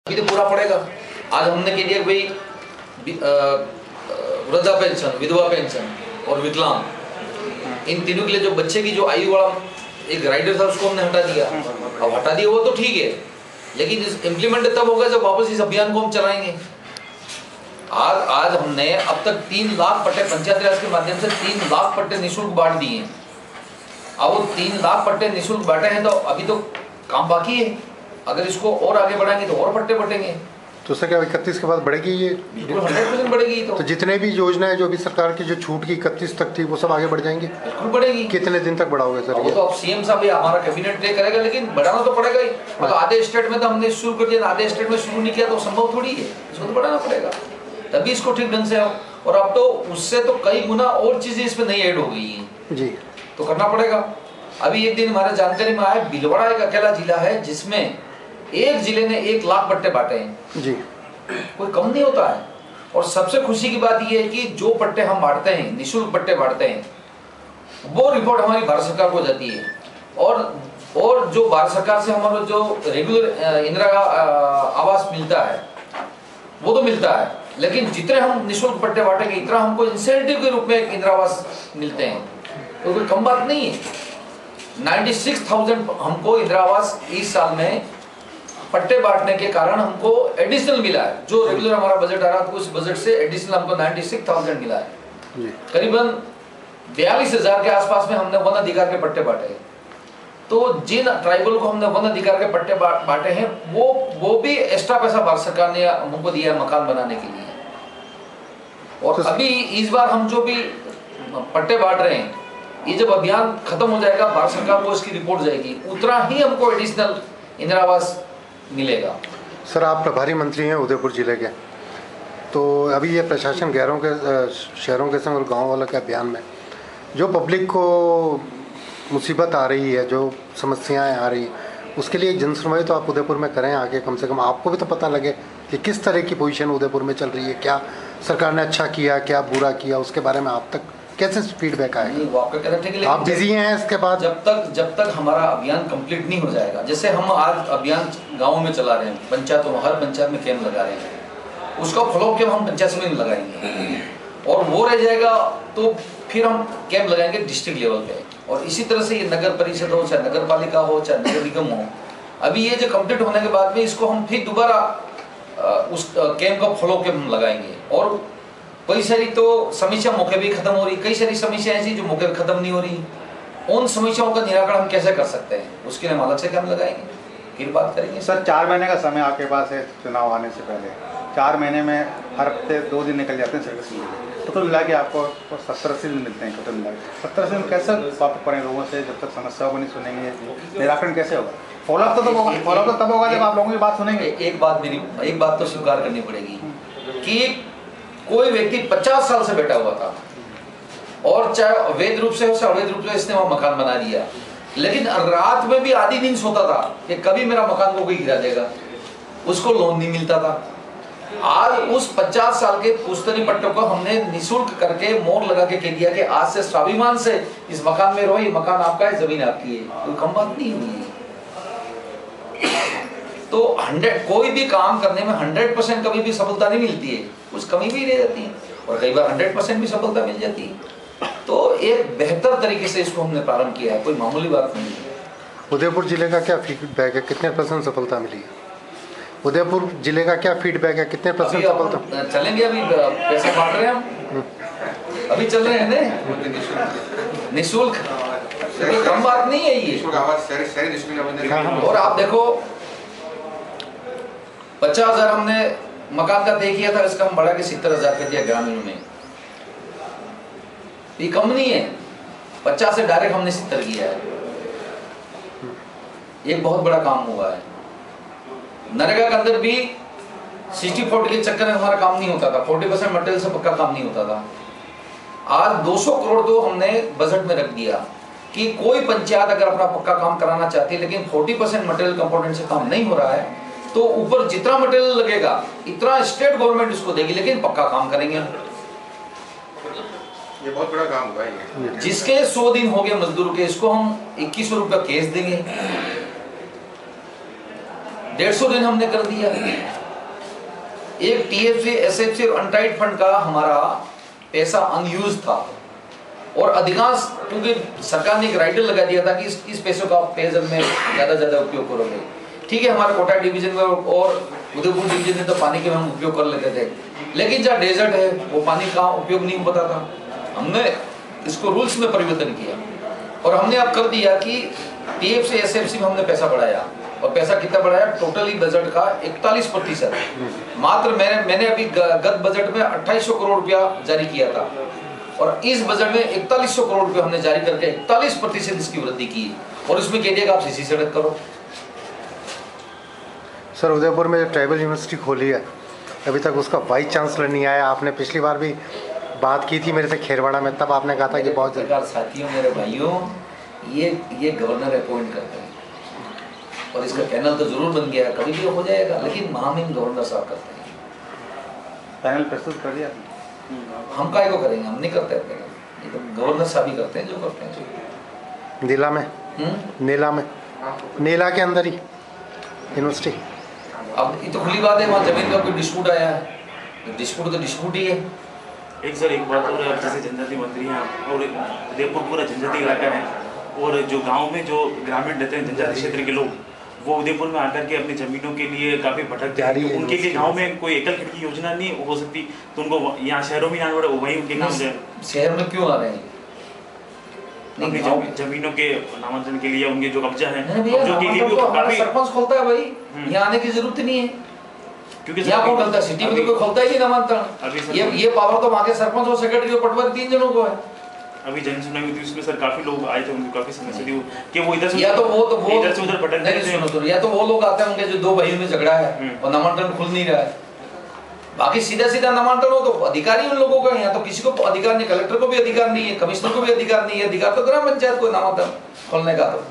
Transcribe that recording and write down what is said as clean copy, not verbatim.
अभी तो पूरा पड़ेगा। आज हमने कह दिया भाई वृद्धा पेंशन, विधवा पेंशन और विकलांग, इन तीनों के लिए जो बच्चे की जो आयु वाला एक राइडर था उसको हमने हटा दिया। अब हटा दिया वो तो ठीक है, लेकिन इम्प्लीमेंट तब होगा जब वापस इस अभियान को हम चलाएंगे। आज हमने अब तक 3 लाख पट्टे पंचायत राज के माध्यम से 3 लाख पट्टे निःशुल्क बांट दिए हैं। अब वो 3 लाख पट्टे निःशुल्क बांटे हैं तो अभी तो काम बाकी है। अगर इसको और आगे बढ़ाएंगे तो और पट्टे बटेंगे। तो सर क्या 31 के बाद बढ़ेगी ये? बिल्कुल 100% बढ़ेगी। तो जितने भी योजनाएं जो भी सरकार की जो छूट की 31 तक थी वो सब आगे बढ़ जाएंगी? बिल्कुल बढ़ेगी। कितने दिन तक बढ़ाओगे सर? वो तो अब सीएम साहब या हमारा कैबिनेट तय करेगा, लेकिन बढ़ाना तो पड़ेगा ही। मतलब आधे स्टेट में तो हमने शुरू कर दिया, आधे स्टेट में शुरू नहीं किया तो संभव थोड़ी है। इसको तो बढ़ाना पड़ेगा तभी इसको ठीक ढंग से हो। और अब तो उससे तो कई गुना और चीजें इसमें नई ऐड हो गई हैं जी, तो करना पड़ेगा। अभी एक दिन हमारे जानकारी में आया, भीलवाड़ा एक अकेला जिला है जिसमें एक जिले ने 1 लाख पट्टे बांटे हैं जी। कोई कम नहीं होता है। और सबसे खुशी की बात यह है कि जो पट्टे हम बांटते हैं, निःशुल्क पट्टे बांटते हैं, वो रिपोर्ट हमारी भारत सरकार को जाती है। और जो भारत सरकार से हमारा जो रेगुलर इंदिरा आवास मिलता है वो तो मिलता है, लेकिन जितने हम निःशुल्क पट्टे बांटेंगे इतना हमको इंसेंटिव के रूप में इंदिरा आवास मिलते हैं। तो कोई कम बात नहीं है। 96,000 हमको इंदिरा आवास इस साल में पट्टे बांटने के कारण हमको एडिशनल मिला है। जो रेगुलर हमारा बजट आ रहा था उस बजट से एडिशनल हमको 96,000 मिला है। करीबन 42,000 के आसपास में हमने वन अधिकार के पट्टे बांटे। तो जिन ट्राइबल को हमने वन अधिकार के पट्टे बांटे हैं वो भी एक्स्ट्रा पैसा भारत सरकार ने हमको दिया मकान बनाने के लिए। और अभी इस बार हम जो भी पट्टे बांट रहे हैं, ये जब अभियान खत्म हो जाएगा भारत सरकार को इसकी रिपोर्ट जाएगी, उतना ही हमको एडिशनल इंदिरा आवास मिलेगा। सर आप प्रभारी मंत्री हैं उदयपुर जिले के, तो अभी ये प्रशासन गैरों के शहरों के संग और गाँव वालों के अभियान में जो पब्लिक को मुसीबत आ रही है, जो समस्याएं आ रही हैं, उसके लिए एक जनसुनवाई तो आप उदयपुर में करें आगे, कम से कम आपको भी तो पता लगे कि किस तरह की पोजीशन उदयपुर में चल रही है, क्या सरकार ने अच्छा किया, क्या बुरा किया, उसके बारे में आप तक कैसे फीडबैक आएगा? आप बिजी हैं इसके बाद? जब तक हमारा अभियान कंप्लीट नहीं हो जाएगा, जैसे हम आज अभियान गाँव में चला रहे हैं, पंचायतों में, हर पंचायत में कैंप लगा रहे हैं, उसका फॉलोअप कैंप हम पंचायत में लगाएंगे और वो रह जाएगा तो फिर हम कैंप लगाएंगे डिस्ट्रिक्ट लेवल पे। और इसी तरह से ये नगर परिषद हो, चाहे नगर पालिका हो, चाहे नगर निगम हो, अभी ये जो कंप्लीट होने के बाद में इसको हम फिर दोबारा उस कैंप का फॉलो कैंप हम लगाएंगे। और कई सारी तो समस्या मौके भी खत्म हो रही, कई सारी समस्या ऐसी जो मौके खत्म नहीं हो रही, उन समस्याओं का निराकरण हम कैसे कर सकते हैं उसके लिए हम अलग से कैंप लगाएंगे, फिर बात करेंगे। सर 4 महीने का समय आपके पास है चुनाव आने से पहले। 4 महीने में हर हफ्ते 2 दिन निकल जाते हैं सर्विस के लिए, तो मिला के आपको 70-80 दिन मिलते हैं। टोटल मिला के 70-80 दिन कैसे बात करें लोगों से जब तक समस्याओं को नहीं सुनेंगे, निराकरण कैसे होगा? फॉलोअप तो होगा, फॉलोअप तो तब होगा जब आप लोगों की बात सुनेंगे। एक बात तो स्वीकार करनी पड़ेगी कि कोई व्यक्ति 50 साल से बैठा हुआ था और चाहे अवैध रूप से हो चाहे अवैध रूप से इसने वहां मकान बना दिया, लेकिन रात में भी आधी नींद सोता था कि कभी मेरा मकान को कोई गिरा देगा, उसको लोन नहीं मिलता था। आज उस 50 साल के पुश्तैनी पट्टों को हमने निःशुल्क करके मोहर लगा के कह दिया कि आज से स्वाभिमान से इस मकान में रहो, ये मकान आपका है, जमीन आपकी है। कोई कम बात नहीं हुई है। तो 100 कोई भी काम करने में 100% कभी भी सफलता नहीं मिलती है, कुछ कमी भी रह जाती है और कई बार 100% भी सफलता मिल जाती है। तो एक बेहतर तरीके से इसको हमने प्रारंभ किया है, कोई मामूली बात नहीं है। उदयपुर जिले का क्या फीडबैक है, कितने % सफलता मिली है? उदयपुर जिले का क्या फीडबैक है, कितने % सफलता? चलेंगे अभी पैसे बांट रहे हैं हम, अभी चल रहे हैं ना निःशुल्क, कम बात नहीं है ये। और आप देखो 50,000 हमने मकान का तय किया था, इसका हम बढ़ा के 70,000 कर दिया ग्रामीण में। ये कम नहीं है, 50 से डायरेक्ट हमने 70 किया है। एक बहुत बड़ा काम हुआ है। नरेगा के अंदर भी 60-40 के चक्कर में हमारा काम नहीं होता था, 40% मटेरियल से पक्का काम नहीं होता था। आज 200 करोड़ तो हमने बजट में रख दिया कि कोई पंचायत अगर अपना पक्का काम कराना चाहती है लेकिन 40% मटेरियल कंपोनेंट से काम नहीं हो रहा है तो ऊपर जितना मटेरियल लगेगा इतना स्टेट गवर्नमेंट इसको देगी, लेकिन पक्का काम करेंगे। ये बहुत बड़ा काम हुआ है। जिसके 100 दिन हो गए मजदूर के, इसको हम 2100 रुपया केस देंगे। 150 दिन हमने कर दिया। एक टीएफसी, एसएफसी और अनटाइड फंड का हमारा पैसा अनयूज था और अधिकांश, क्योंकि सरकार ने एक राइडर लगा दिया था कि इस पैसों का पेयजल में ज्यादा उपयोग करोगे। ठीक है, हमारे कोटा डिवीजन में और उदयपुर डिवीजन में तो पानी के हम उपयोग कर लेते थे, लेकिन जहाँ डेजर्ट है वो पानी का उपयोग नहीं होता था। हमने इसको रूल्स में परिवर्तन किया और हमने अब कर दिया कि टीएफसी, एसएफसी में हमने पैसा बढ़ाया और पैसा कितना बढ़ाया, टोटली बजट का 41%। मात्र मैंने अभी गत बजट में 2800 करोड़ रुपया जारी किया था और इस बजट में 4100 करोड़ रुपया हमने जारी करके 41% इसकी वृद्धि की और इसमें कह दिया कि आप सीसी सड़क करो। सर, उदयपुर में जो ट्राइबल यूनिवर्सिटी खोली है अभी तक उसका वाइस चांसलर नहीं आया। आपने पिछली बार भी बात की थी मेरे से खेरवाड़ा में, तब आपने कहा था कि बहुत जल्द। साथियों, मेरे भाइयों, ये गवर्नर अपॉइंट करते हैं और इसका पैनल तो जरूर बन गया, कभी भी हो जाएगा, लेकिन महामहिम गवर्नर साहब करते हैं। पैनल प्रस्तुत कर दिया, हम काय को करेंगे, हम नहीं करते पैनल, ये तो गवर्नर साहब ही करते हैं जो करते हैं। नीला में नीला के अंदर ही यूनिवर्सिटी। अब ये तो खुली बात है, वहाँ जमीन का कोई डिस्प्यूट आया है, डिस्प्यूट तो डिस्प्यूट ही है। एक बात और, आप जैसे जनजाति मंत्री हैं और उदयपुर पूरा जनजाति इलाका है और जो गांव में जो ग्रामीण रहते हैं जनजाति क्षेत्र के लोग, वो उदयपुर में आकर के अपनी जमीनों के लिए काफी भटक जा रही है। उनके लिए गांव में कोई एकल खिड़की योजना नहीं हो सकती, तो उनको यहाँ शहरों में आना पड़े, वहीं उनके काम जाए। शहर में क्यों आ रहे हैं? अपनी जमीनों के नामांतरण के लिए, उनके जो कब्जा है, सरपंच खोलता है भाई, यहाँ आने की जरूरत नहीं है, क्योंकि यहाँ कौन खोलता है? सिटी में तो कोई खोलता ही नहीं नामांतरण। ये पावर तो वहाँ के सरपंच और सेक्रेटरी और पटवारी 3 जनों को है। अभी जन सुनवाई हुई थी, उसमें सर काफी लोग आए थे, उनको काफी समस्या थी कि वो इधर से या तो वो इधर से उधर भटक रहे थे, या तो वो लोग आते होंगे जो 2 भाइयों में झगड़ा है और नामांतरण खुल नहीं रहा है। बाकी सीधा नामांतरण हो तो अधिकारी उन लोगों का, यहाँ तो किसी को अधिकार नहीं, कलेक्टर को भी अधिकार नहीं है, कमिश्नर को भी अधिकार नहीं है, अधिकार तो ग्राम पंचायत को नामांतरण खोलने का। तो